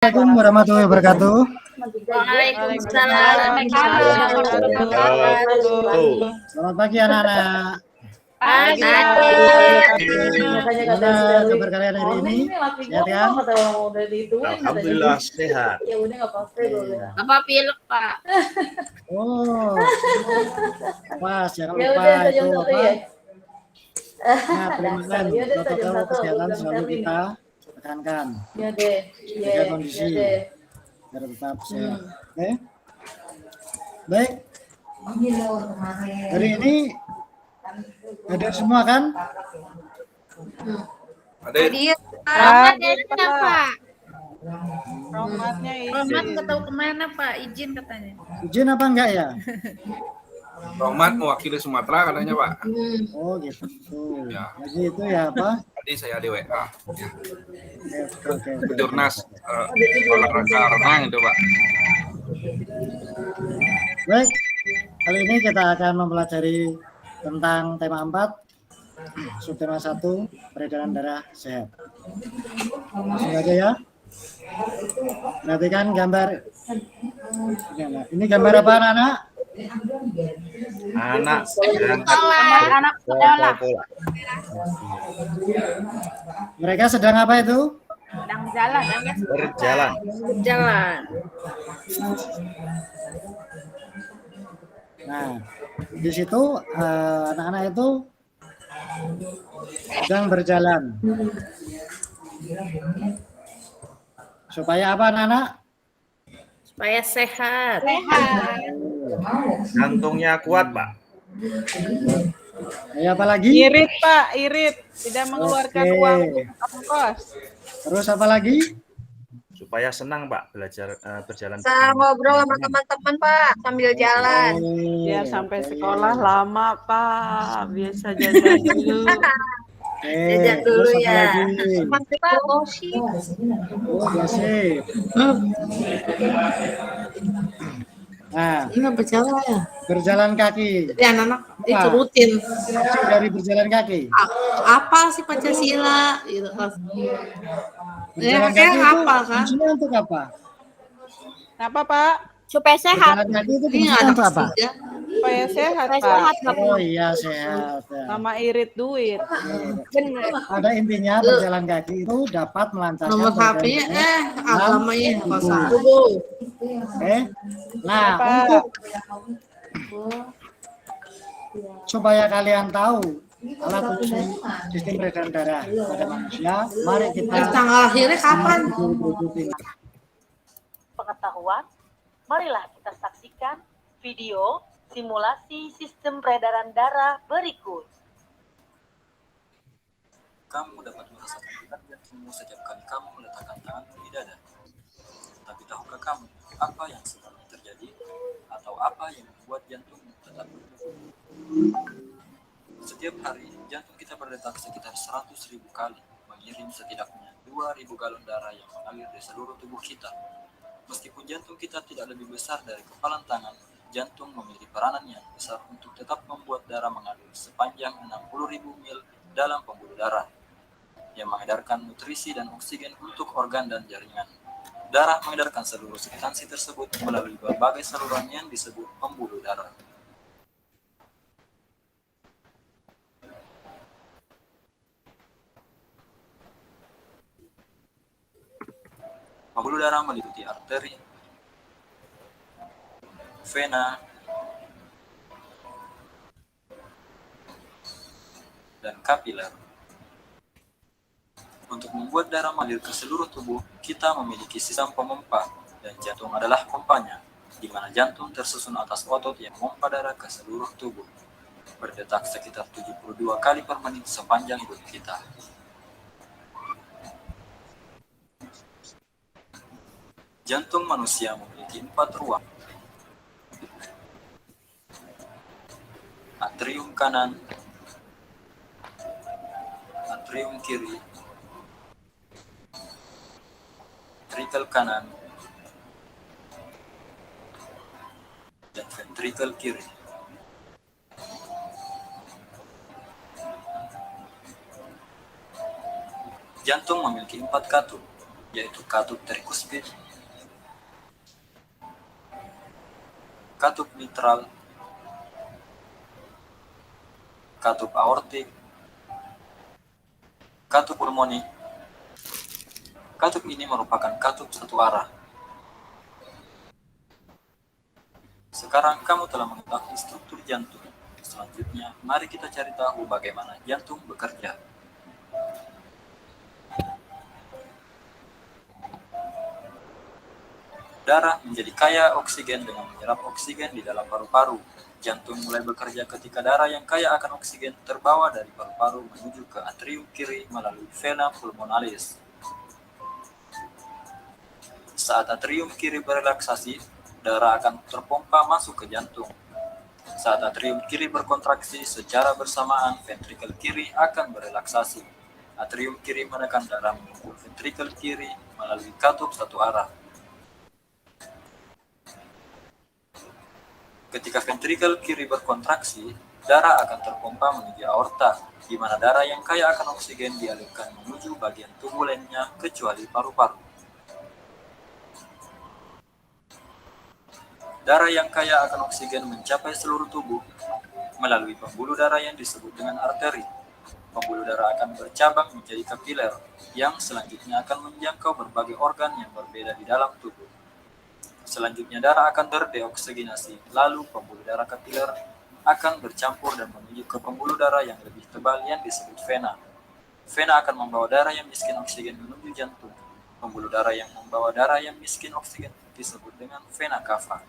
Assalamualaikum warahmatullahi wabarakatuh. Waalaikumsalam warahmatullahi wabarakatuh. Selamat pagi anak-anak. Pagi. Gimana kabar kalian hari ini? Sehat kan? Alhamdulillah sehat. Apa pilek, Pak? Oh, pas jangan lupa itu apa? Nah, terima protokol kesehatan selalu kita tekankan. Jaga kondisi biar tetap sehat. Oke? Baik. Hari ini hadir semua kan? Hadir. Romatnya Pak. Romatnya Romat nggak tahu kemana Pak, izin katanya. Izin apa enggak ya? Romat mewakili Sumatera katanya Pak. Oh gitu. Ya. Lagi itu ya apa? Tadi saya di WA. Ya. Oke. Jurnas olahraga renang itu Pak. Baik, kali ini kita akan mempelajari tentang tema 4, subtema 1, peredaran darah sehat. Langsung aja ya. Perhatikan gambar. Ini gambar apa anak-anak? Anak Anak sekolah. Mereka sedang apa itu? Sedang jalan, berjalan. Jalan. Nah, di situ anak-anak itu sedang berjalan. Supaya apa anak-anak? Supaya sehat. Jantungnya kuat Pak. Ya, apa lagi? Irit Pak, irit. Tidak mengeluarkan Oke. uang ongkos. Terus apa lagi? Supaya senang Pak belajar berjalan. Bisa ngobrol sama teman-teman Pak sambil jalan. Biar sampai sekolah lama Pak. Biasa jajan dulu. Jajan dulu terus apa ya. lagi? Semangat Pak, Bosi. Oh, sip. Nah, Ini berjalan ya. berjalan kaki. Jadi anak-anak itu Apa? rutin. Maksud dari berjalan kaki. Apa sih Pancasila? Gitu. Berjalan kayak kaki itu hafal kan? fungsinya untuk apa? Kenapa Pak? Supaya sehat. Berjalan kaki itu Ini fungsinya anak untuk apa? ketiga. Supaya sehat Supaya Pak. sehat, Pak. Oh iya, sehat. Ya. Sama irit duit. Benar. Pada intinya berjalan kaki itu dapat melancarkan Nomor HP-nya agamanya apa salah? Oke. Nah, Pak. untuk supaya kalian tahu alat fungsi sistem peredaran darah pada manusia, mari kita Tanggal lahirnya kapan? berikut ini. Pengetahuan, marilah kita saksikan video simulasi sistem peredaran darah berikut. Kamu dapat merasakan detak jantungmu setiap kali kamu meletakkan tanganmu di dada. Tapi tahukah kamu apa yang sebenarnya terjadi atau apa yang membuat jantungmu tetap berdetak? Setiap hari jantung kita berdetak sekitar 100.000 kali, mengirim setidaknya 2.000 galon darah yang mengalir di seluruh tubuh kita. Meskipun jantung kita tidak lebih besar dari kepalan tangan, jantung memiliki peranan yang besar untuk tetap membuat darah mengalir sepanjang 60.000 mil dalam pembuluh darah, yang mengedarkan nutrisi dan oksigen untuk organ dan jaringan. Darah mengedarkan seluruh substansi tersebut melalui berbagai saluran yang disebut pembuluh darah. Pembuluh darah meliputi arteri, vena, dan kapiler. Untuk membuat darah mengalir ke seluruh tubuh, kita memiliki sistem pemompa, dan jantung adalah pompanya, di mana jantung tersusun atas otot yang memompa darah ke seluruh tubuh, berdetak sekitar 72 kali per menit sepanjang hidup kita. Jantung manusia memiliki 4 ruang: atrium kanan, atrium kiri, ventrikel kanan, dan ventrikel kiri. Jantung memiliki 4 katup, yaitu katup trikuspid, katup mitral, katup aortik, katup pulmonik. Katup ini merupakan katup satu arah. Sekarang kamu telah mengetahui struktur jantung. Selanjutnya, mari kita cari tahu bagaimana jantung bekerja. Darah menjadi kaya oksigen dengan menyerap oksigen di dalam paru-paru. Jantung mulai bekerja ketika darah yang kaya akan oksigen terbawa dari paru-paru menuju ke atrium kiri melalui vena pulmonalis. Saat atrium kiri berelaksasi, darah akan terpompa masuk ke jantung. Saat atrium kiri berkontraksi, secara bersamaan ventrikel kiri akan berelaksasi. Atrium kiri menekan darah menuju ventrikel kiri melalui katup satu arah. Ketika ventrikel kiri berkontraksi, darah akan terpompa menuju aorta, di mana darah yang kaya akan oksigen dialirkan menuju bagian tubuh lainnya kecuali paru-paru. Darah yang kaya akan oksigen mencapai seluruh tubuh melalui pembuluh darah yang disebut dengan arteri. Pembuluh darah akan bercabang menjadi kapiler, yang selanjutnya akan menjangkau berbagai organ yang berbeda di dalam tubuh. Selanjutnya darah akan terdeoksigenasi, lalu pembuluh darah kapiler akan bercampur dan menuju ke pembuluh darah yang lebih tebal yang disebut vena. Vena akan membawa darah yang miskin oksigen menuju jantung. Pembuluh darah yang membawa darah yang miskin oksigen disebut dengan vena cava.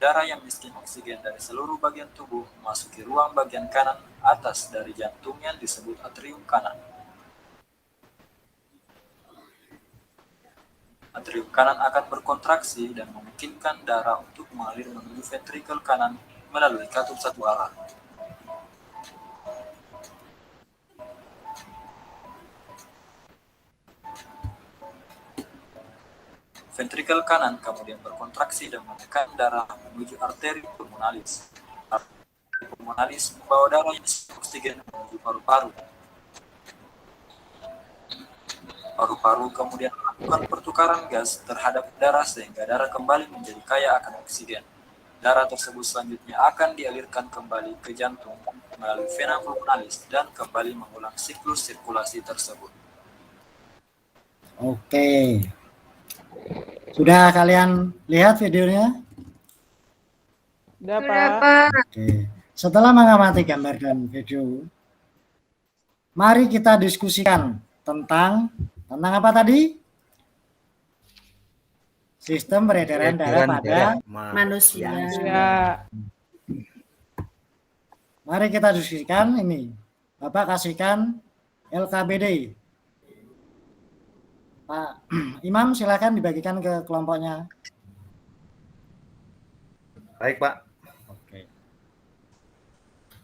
Darah yang miskin oksigen dari seluruh bagian tubuh memasuki ruang bagian kanan atas dari jantung yang disebut atrium kanan. Atrium kanan akan berkontraksi dan memungkinkan darah untuk mengalir menuju ventrikel kanan melalui katup satu arah. Ventrikel kanan kemudian berkontraksi dan menekan darah menuju arteri pulmonalis. Arteri pulmonalis membawa darah yang oksigen menuju paru-paru. Paru-paru kemudian melakukan pertukaran gas terhadap darah sehingga darah kembali menjadi kaya akan oksigen. Darah tersebut selanjutnya akan dialirkan kembali ke jantung melalui vena pulmonalis dan kembali mengulang siklus sirkulasi tersebut. Oke. Sudah kalian lihat videonya? Udah, Sudah, Pak. Pak. Oke. Setelah mengamati gambar dan video, mari kita diskusikan tentang apa tadi? Sistem peredaran darah pada Manusia. Ya. Mari kita diskusikan ini. Bapak kasihkan LKBD. Pak Imam, silakan dibagikan ke kelompoknya. Baik, Pak. Oke.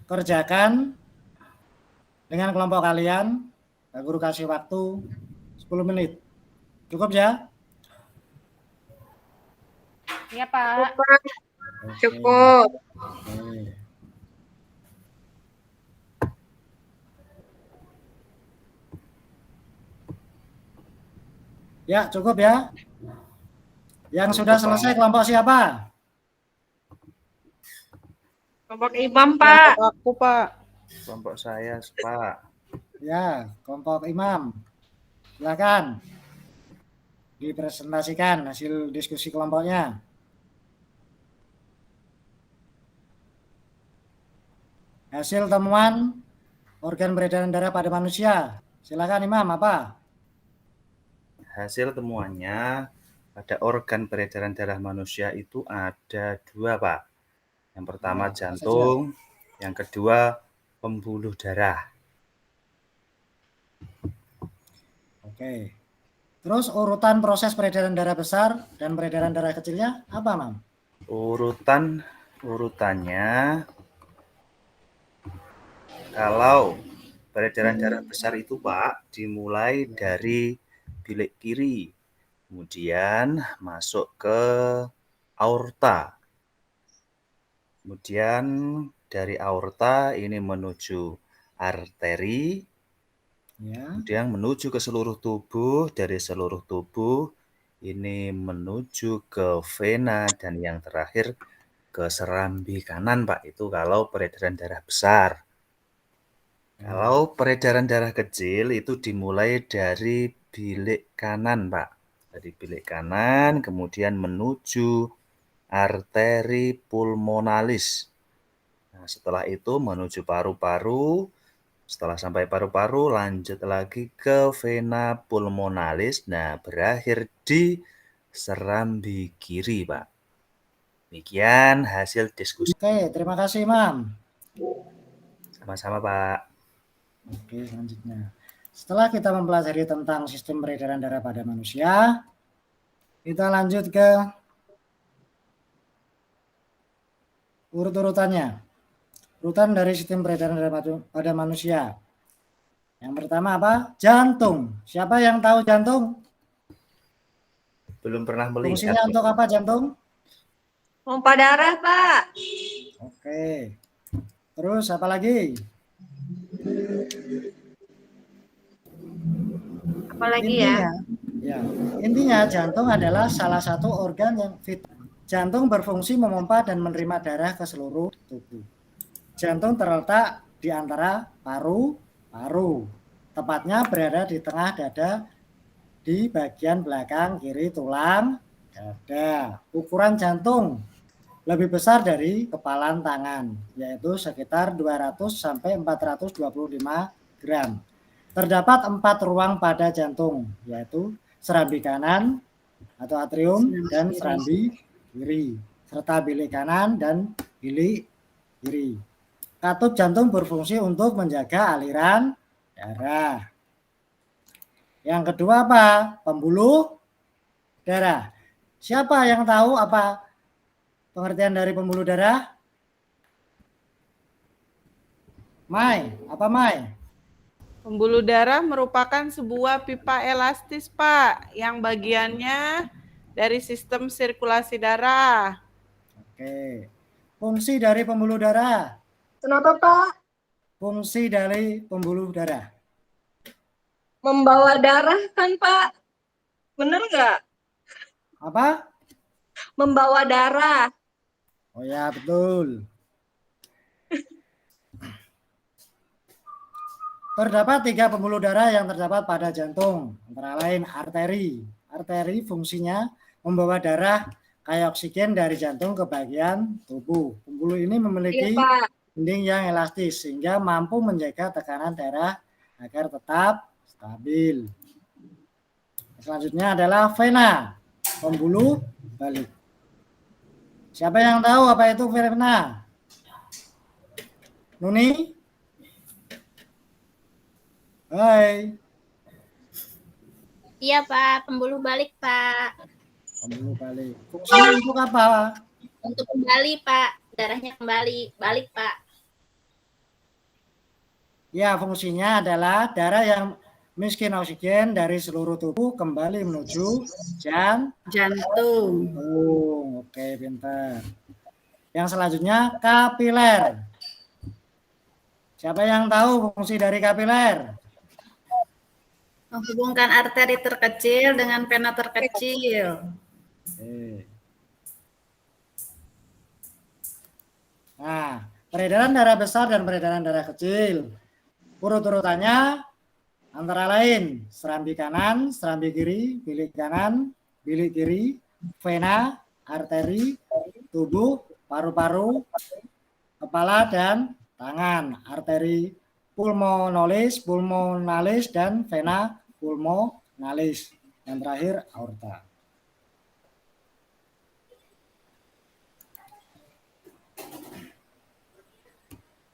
Kerjakan dengan kelompok kalian. Pak Guru kasih waktu 10 menit. Cukup ya? Iya, Pak. Oke. Cukup. Oke. Ya, cukup ya. Yang sudah selesai kelompok siapa? Kelompok Imam, Pak. Aku, Pak. Kelompok saya, Pak. Ya, kelompok Imam. Silakan dipresentasikan hasil diskusi kelompoknya. Hasil temuan organ peredaran darah pada manusia. Silakan Imam, apa? Hasil temuannya pada organ peredaran darah manusia itu ada 2, Pak. Yang pertama jantung, yang kedua pembuluh darah. Oke. Terus urutan proses peredaran darah besar dan peredaran darah kecilnya apa, Mam? Urutannya kalau peredaran darah besar itu, Pak, dimulai dari bilik kiri, kemudian masuk ke aorta. Kemudian dari aorta ini menuju arteri, Ya. Kemudian menuju ke seluruh tubuh, dari seluruh tubuh ini menuju ke vena, dan yang terakhir ke serambi kanan, Pak. Itu kalau peredaran darah besar. Kalau peredaran darah kecil itu dimulai dari bilik kanan, Pak. Dari bilik kanan kemudian menuju arteri pulmonalis. Nah, setelah itu menuju paru-paru. Setelah sampai paru-paru lanjut lagi ke vena pulmonalis. Nah, berakhir di serambi kiri, Pak. Demikian hasil diskusi. Oke, terima kasih, Imam. Sama-sama, Pak. Oke, selanjutnya. Setelah kita mempelajari tentang sistem peredaran darah pada manusia, kita lanjut ke urut-urutannya. Urutan dari sistem peredaran darah pada manusia. Yang pertama apa? Jantung. Siapa yang tahu jantung? Belum pernah melihat. Fungsinya untuk apa jantung? Pompa darah, Pak. Oke. Terus apa lagi? Apalagi ya? Intinya jantung adalah salah satu organ yang vital. Jantung berfungsi memompa dan menerima darah ke seluruh tubuh. Jantung terletak di antara paru-paru. Tepatnya berada di tengah dada di bagian belakang kiri tulang dada. Ukuran jantung lebih besar dari kepalan tangan, yaitu sekitar 200 sampai 425 gram. Terdapat 4 ruang pada jantung, yaitu serambi kanan atau atrium dan serambi kiri, serta bilik kanan dan bilik kiri. Katup jantung berfungsi untuk menjaga aliran darah. Yang kedua apa? Pembuluh darah. Siapa yang tahu apa pengertian dari pembuluh darah? Mai, apa Mai? Pembuluh darah merupakan sebuah pipa elastis, Pak, yang bagiannya dari sistem sirkulasi darah. Oke. Fungsi dari pembuluh darah. Kenapa, Pak? Fungsi dari pembuluh darah. Membawa darah kan, Pak? Bener nggak? Apa? Membawa darah. Oh ya, betul. Terdapat 3 pembuluh darah yang terdapat pada jantung, antara lain arteri. Arteri fungsinya membawa darah kayak oksigen dari jantung ke bagian tubuh. Pembuluh ini memiliki dinding yang elastis sehingga mampu menjaga tekanan darah agar tetap stabil. Selanjutnya adalah vena, pembuluh balik. Siapa yang tahu apa itu vena? Nuni? Hai. Iya, Pak. Pembuluh balik, Pak. Pembuluh balik. Fungsinya untuk apa? Untuk kembali, Pak. Darahnya kembali. Balik, Pak. Ya, fungsinya adalah darah yang miskin oksigen dari seluruh tubuh kembali menuju jantung. Oke, pintar. Yang selanjutnya kapiler. Siapa yang tahu fungsi dari kapiler? Menghubungkan arteri terkecil dengan vena terkecil. Oke. Nah, peredaran darah besar dan peredaran darah kecil. Urut-urutannya antara lain serambi kanan, serambi kiri, bilik kanan, bilik kiri, vena, arteri, tubuh, paru-paru, kepala dan tangan, arteri pulmonalis, dan vena pulmonalis. Yang terakhir aorta.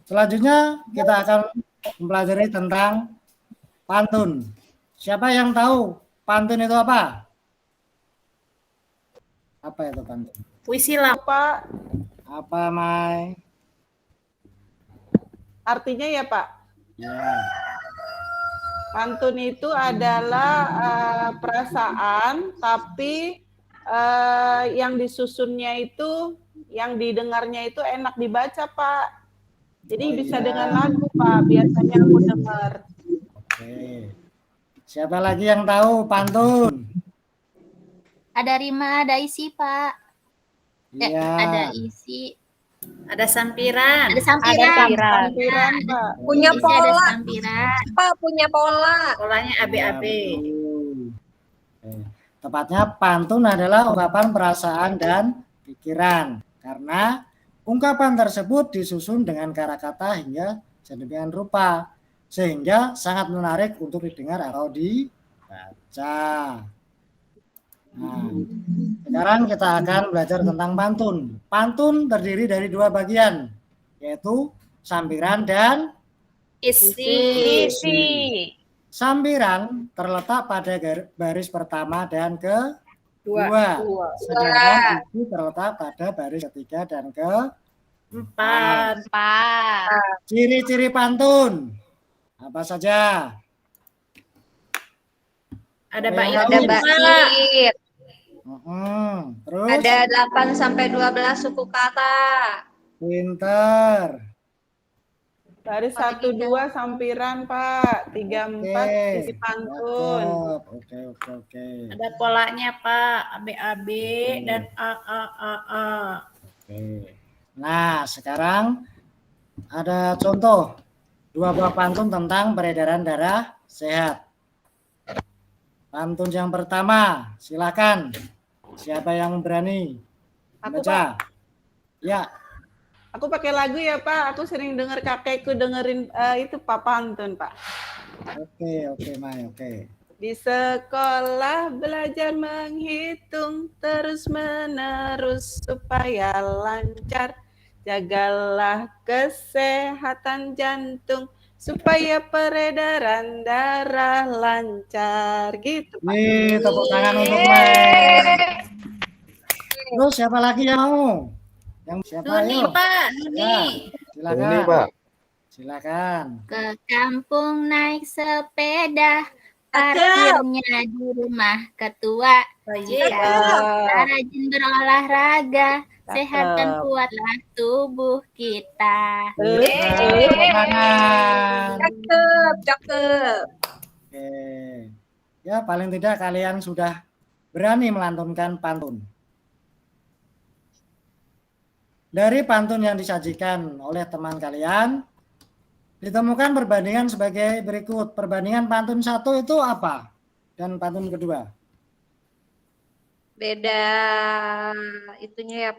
Selanjutnya kita akan mempelajari tentang pantun. Siapa yang tahu pantun itu apa? Apa itu pantun? Puisi lah, Pak. Apa, Mai? Artinya ya, Pak? Ya. Pantun itu adalah perasaan, tapi yang disusunnya itu, yang didengarnya itu enak dibaca, Pak. Jadi bisa dengan lagu, Pak. Biasanya aku dengar. Oke. Siapa lagi yang tahu pantun? Ada rima, ada isi, Pak. Iya. Ada isi. Ada sampiran. Ada sampiran. Sampiran, Pak. Punya Isi ada pola. sampiran. Pak punya pola. Polanya Ya, AB-AB. betul. Oke. Tepatnya pantun adalah ungkapan perasaan dan pikiran. Karena ungkapan tersebut disusun dengan kata-kata hingga sedemikian rupa. Sehingga sangat menarik untuk didengar atau dibaca. Nah, sekarang kita akan belajar tentang pantun. Pantun terdiri dari dua bagian, yaitu sampiran dan Isi. sampiran terletak pada baris pertama dan kedua. Dua. Sedangkan isi terletak pada baris ketiga dan keempat. 4. Ciri-ciri pantun apa saja? Ada Ada bait. Ada bait. Terus Ada 8 sampai 12 suku kata. pinter. Baris 1, 2 sampiran, Pak. 3, 4 isi pantun. Cakep. Oke. Ada polanya, Pak. AB-AB dan A. Oke. Nah, sekarang ada contoh dua buah pantun tentang peredaran darah sehat. Pantun yang pertama, silakan. Siapa yang berani Aku, baca? Ya, Aku pakai lagu ya, Pak. Aku sering dengar kakekku dengerin itu Pak pantun, Pak. oke, Mai, oke. Di sekolah belajar menghitung terus-menerus supaya lancar. Jagalah kesehatan jantung supaya peredaran darah lancar. Gitu, Pak. Nih, tepuk tangan untuk Mai. Terus siapa lagi yang mau? Yang siapa? Nuni, Ayo. Pak. Ya, silakan. Ini, Pak. Silakan. Ke kampung naik sepeda, parkirnya di rumah ketua. Kita rajin berolahraga, sehat dan kuatlah tubuh kita. Tepuk tangan. Cakep. Oke. Ya, paling tidak kalian sudah berani melantunkan pantun. Dari pantun yang disajikan oleh teman kalian, ditemukan perbandingan sebagai berikut. Perbandingan pantun 1 itu apa? Dan pantun kedua? Beda itunya ya,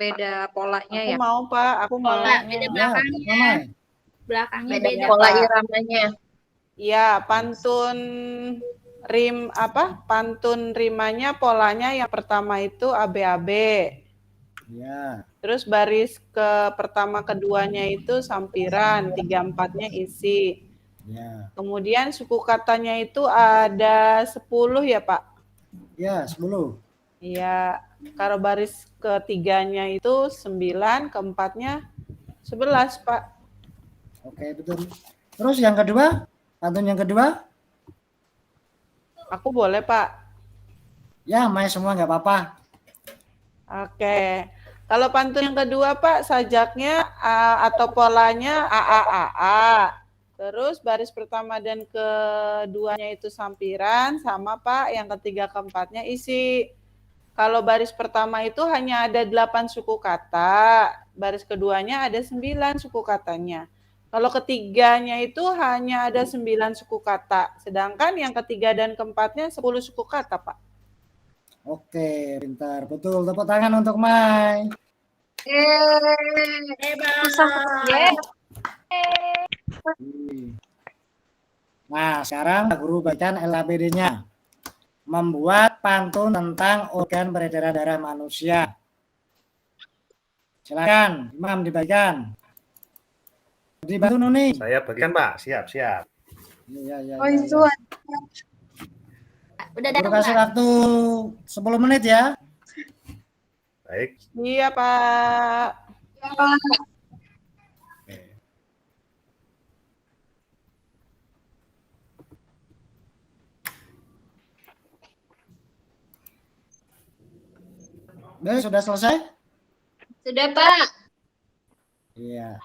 beda polanya Aku ya. mau, Pak. Aku mau. Pola beda Ya, belakangnya. Mamai. Belakangnya Beda beda. pola Pak. iramanya. Iya, pantun pantun rimanya polanya yang pertama itu AB-AB. Ya. Terus baris ke pertama keduanya itu sampiran, 3, 4-nya isi. Ya. Kemudian suku katanya itu ada 10 ya, Pak? Ya, 10. Iya. Kalau baris ketiganya itu 9, keempatnya 11, Pak. Oke, betul. Terus yang kedua? Pantun yang kedua? Aku boleh, Pak? Ya, Mai semua nggak apa-apa. Oke. Kalau pantun yang kedua, Pak, sajaknya atau polanya A. Terus baris pertama dan keduanya itu sampiran, sama Pak. Yang ketiga, keempatnya isi. Kalau baris pertama itu hanya ada 8 suku kata. Baris keduanya ada 9 suku katanya. Kalau ketiganya itu hanya ada 9 suku kata. Sedangkan yang ketiga dan keempatnya 10 suku kata, Pak. Oke, pintar. Betul. Tepuk tangan untuk Mai. Nah, sekarang guru bacakan LAPD-nya. Membuat pantun tentang organ peredaran darah manusia. Silakan, Imam dibagikan. Dibantu Nuni. Saya bagian, Pak. Siap. Iya. Udah Guru datang, kasih Pak. waktu 10 menit ya. Baik. Iya, Pak. Sudah selesai? Sudah, Pak. Iya.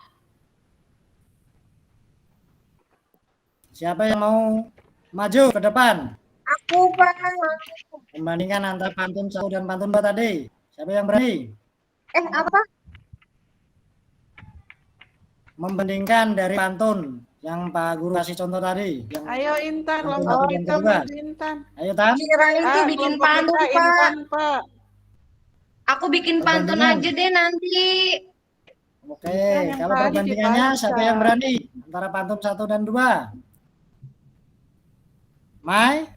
Siapa yang mau maju ke depan? Aku, Pak. Membandingkan antara pantun 1 dan pantun 2 tadi. Siapa yang berani? Apa? Membandingkan dari pantun yang Pak Guru kasih contoh tadi. Yang Ayo Intan, pantun kelompok 1 dan kita kedua. maju Intan. Ayo Tan. Kirain tuh bikin Kelompok pantun, kita Pak. Intan, Pak. Aku bikin pantun Perbandingan. aja deh nanti. Oke, yang kalau tadi perbandingannya dibaca. siapa yang berani? Antara pantun 1 dan 2. Mai?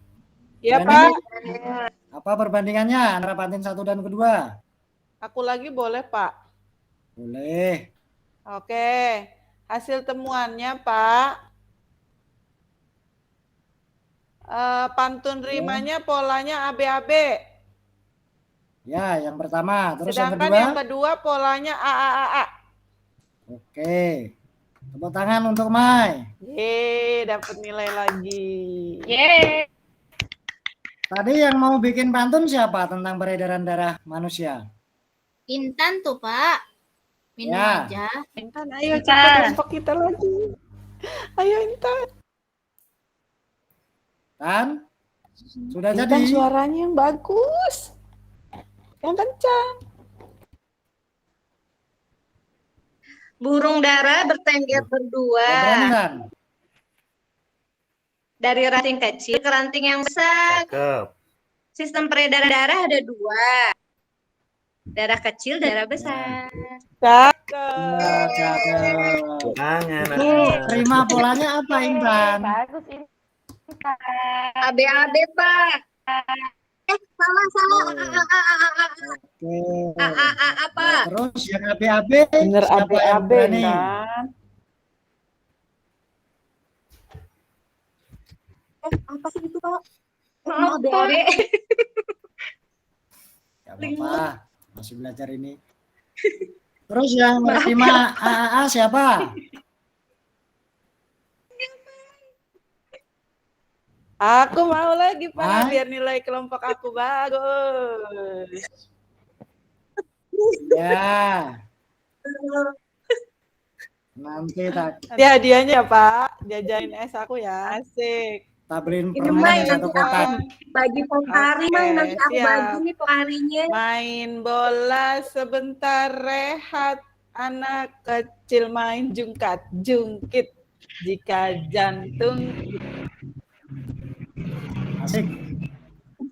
Iya, Berani? Pak. Apa perbandingannya antara pantun 1 dan kedua? Aku lagi boleh, Pak. Boleh. Oke. Hasil temuannya, Pak. Pantun rimanya polanya ABAB. Ya, yang pertama. Terus yang Sedangkan kedua? yang kedua polanya AAAA. Oke. Tepuk tangan untuk Mai. Yeay, dapat nilai lagi. Yeay. Tadi yang mau bikin pantun siapa tentang peredaran darah manusia? Intan tuh, Pak. Minum Ya. aja. Intan, ayo Intan. cepat kelompok kita lagi. Ayo Intan. Tan? Sudah Intan jadi? suaranya yang bagus. Yang kencang. Burung dara bertengger berdua. Berani kan? Dari ranting kecil ke ranting yang besar. Cakep. Sistem peredaran darah ada 2. Darah kecil, darah besar. Ya, cakep. Tangan. Terima polanya apa Intan? Bagus ini. ABAB, Pak. Salah. Oke. Apa? Terus yang ABAB Bener siapa yang ABAB berani? kan. Apa sih itu, Pak? ABAB. Gak apa-apa, masih belajar ini. Terus yang menerima AAA siapa? Aku mau lagi Pak, Hah? biar nilai kelompok aku bagus. Ya. Nanti tak Ya hadiahnya ya Pak, jajanin es aku ya. Asik. beliin Ini permen main satu nanti kotak. bagi pokari, Oke, Mang. Nanti aku siap. bagi nih pokarinya. Main bola sebentar rehat, anak kecil main jungkat jungkit. Jika jantung Asik.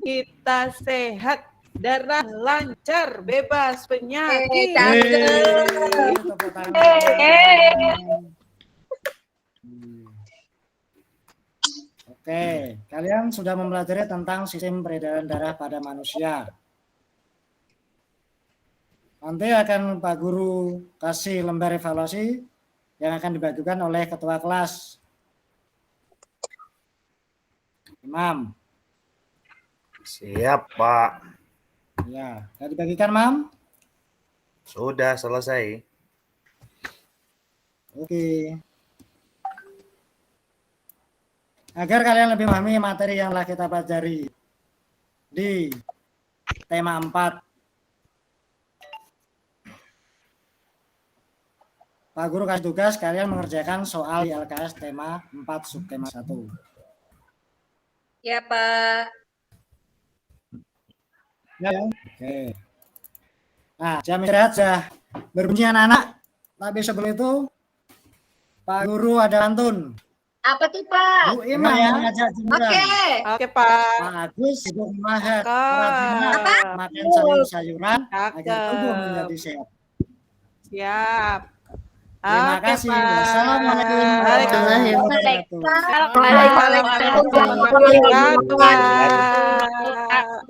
kita sehat, darah lancar, bebas penyakit. Cakep. Tepuk tangan. Oke, kalian sudah mempelajari tentang sistem peredaran darah pada manusia. Nanti akan Pak Guru kasih lembar evaluasi yang akan dibagikan oleh ketua kelas. Imam. Siap, Pak. Ya, sudah dibagikan, Mam? Sudah selesai. Oke. Agar kalian lebih memahami materi yang telah kita pelajari di tema 4. Pak Guru kasih tugas kalian mengerjakan soal di LKS tema 4 subtema 1. Ya, Pak. Ya, oke. Nah, jam istirahat sudah berbunyi anak-anak. Tapi sebelum itu, Pak Guru ada pantun. Apa tuh, Pak? Bu Ima yang ngajak Oke. jenjang. Oke Pak. Pak Agus ibu mahat. Cakep. Makan sayur-sayuran agar Cakep. tubuh menjadi sehat. Siap. Terima Oke, kasih. Pak. Wassalamualaikum warahmatullahi wabarakatuh. Waalaikumsalam warahmatullahi wabarakatuh. Waalaikumsalam.